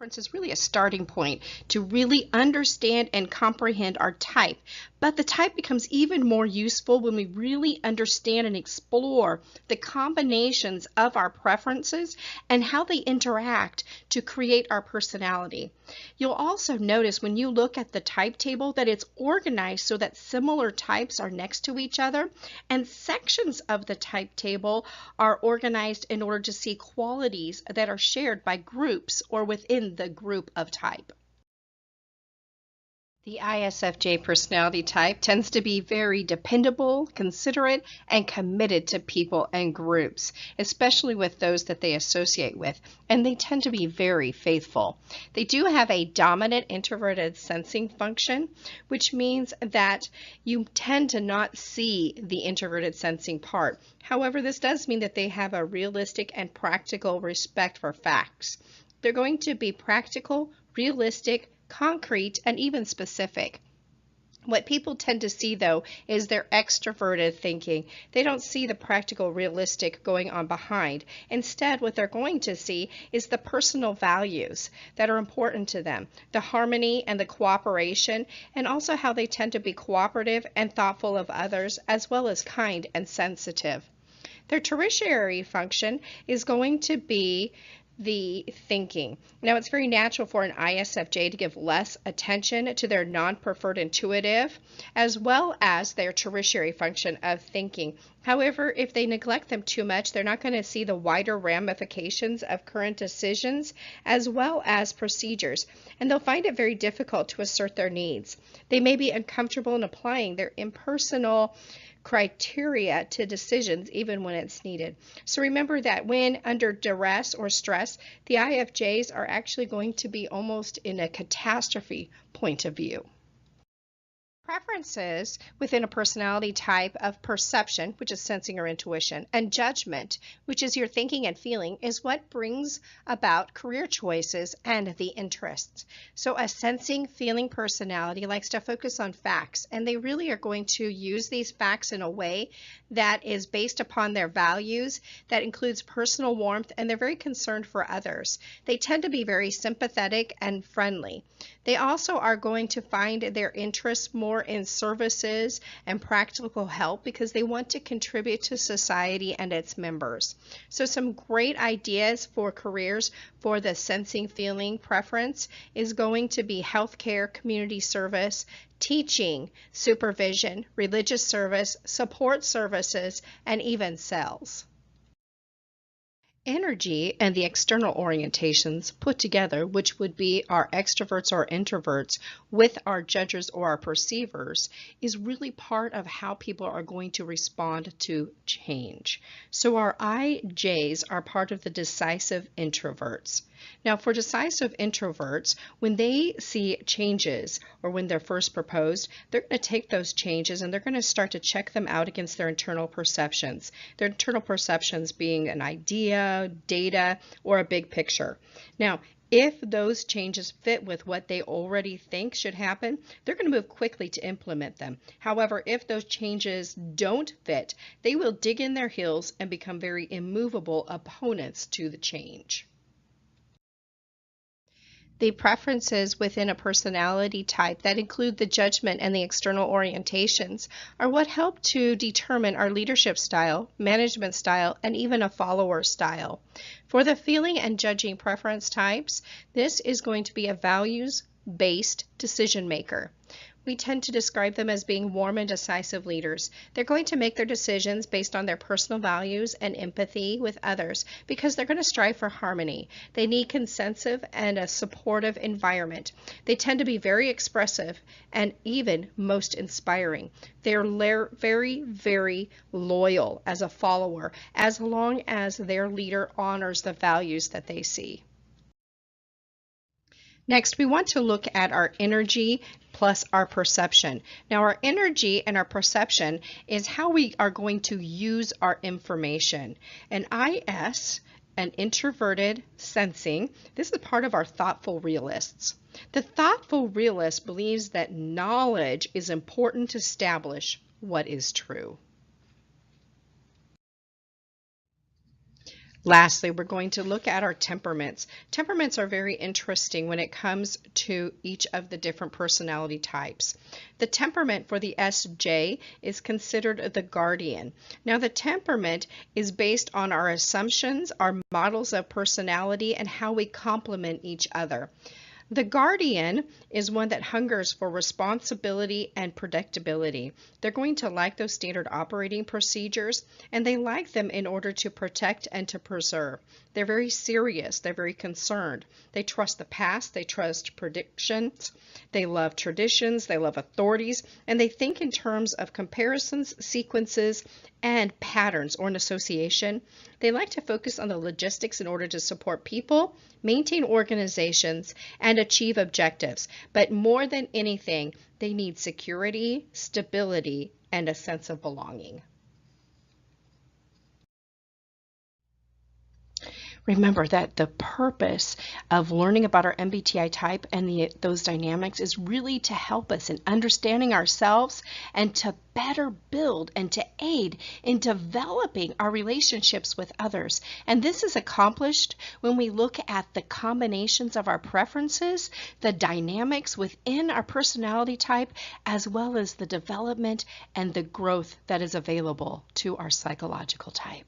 Preference is really a starting point to really understand and comprehend our type. But the type becomes even more useful when we really understand and explore the combinations of our preferences and how they interact to create our personality. You'll also notice when you look at the type table that it's organized so that similar types are next to each other, and sections of the type table are organized in order to see qualities that are shared by groups or within the group of type. The ISFJ personality type tends to be very dependable, considerate, and committed to people and groups, especially with those that they associate with, and they tend to be very faithful. They do have a dominant introverted sensing function, which means that you tend to not see the introverted sensing part. However, this does mean that they have a realistic and practical respect for facts. They're going to be practical, realistic, concrete, and even specific. What people tend to see, though, is their extroverted thinking. They don't see the practical, realistic going on behind. Instead, what they're going to see is the personal values that are important to them, the harmony and the cooperation, and also how they tend to be cooperative and thoughtful of others, as well as kind and sensitive. Their tertiary function is going to be the thinking. Now, it's very natural for an ISFJ to give less attention to their non-preferred intuitive as well as their tertiary function of thinking. However, if they neglect them too much, they're not going to see the wider ramifications of current decisions as well as procedures, and they'll find it very difficult to assert their needs. They may be uncomfortable in applying their impersonal criteria to decisions even when it's needed. So remember that when under duress or stress, the IFJs are actually going to be almost in a catastrophe point of view. Preferences within a personality type of perception, which is sensing or intuition, and judgment, which is your thinking and feeling, is what brings about career choices and the interests. So a sensing, feeling personality likes to focus on facts, and they really are going to use these facts in a way that is based upon their values, that includes personal warmth, and they're very concerned for others. They tend to be very sympathetic and friendly. They also are going to find their interests more in services and practical help because they want to contribute to society and its members. So some great ideas for careers for the sensing feeling preference is going to be healthcare, community service, teaching, supervision, religious service, support services, and even sales. Energy and the external orientations put together, which would be our extroverts or introverts with our judges or our perceivers, is really part of how people are going to respond to change. So our IJs are part of the decisive introverts. Now, for decisive introverts, when they see changes or when they're first proposed, they're going to take those changes and they're going to start to check them out against their internal perceptions. Their internal perceptions being an idea, data, or a big picture. Now, if those changes fit with what they already think should happen, they're going to move quickly to implement them. However, if those changes don't fit, they will dig in their heels and become very immovable opponents to the change. The preferences within a personality type that include the judgment and the external orientations are what help to determine our leadership style, management style, and even a follower style. For the feeling and judging preference types, this is going to be a values-based decision maker. We tend to describe them as being warm and decisive leaders. They're going to make their decisions based on their personal values and empathy with others because they're going to strive for harmony. They need consensus and a supportive environment. They tend to be very expressive and even most inspiring. They're very, very loyal as a follower as long as their leader honors the values that they see. Next, we want to look at our energy plus our perception. Now, our energy and our perception is how we are going to use our information. An IS, an introverted sensing, this is part of our thoughtful realists. The thoughtful realist believes that knowledge is important to establish what is true. Lastly, we're going to look at our temperaments. Temperaments are very interesting when it comes to each of the different personality types. The temperament for the SJ is considered the guardian. Now, the temperament is based on our assumptions, our models of personality, and how we complement each other. The guardian is one that hungers for responsibility and predictability. They're going to like those standard operating procedures, and they like them in order to protect and to preserve. They're very serious. They're very concerned. They trust the past. They trust predictions. They love traditions. They love authorities, and they think in terms of comparisons, sequences, and patterns or an association. They like to focus on the logistics in order to support people, maintain organizations, and achieve objectives. But more than anything, they need security, stability, and a sense of belonging. Remember that the purpose of learning about our MBTI type and those dynamics is really to help us in understanding ourselves and to better build and to aid in developing our relationships with others. And this is accomplished when we look at the combinations of our preferences, the dynamics within our personality type, as well as the development and the growth that is available to our psychological type.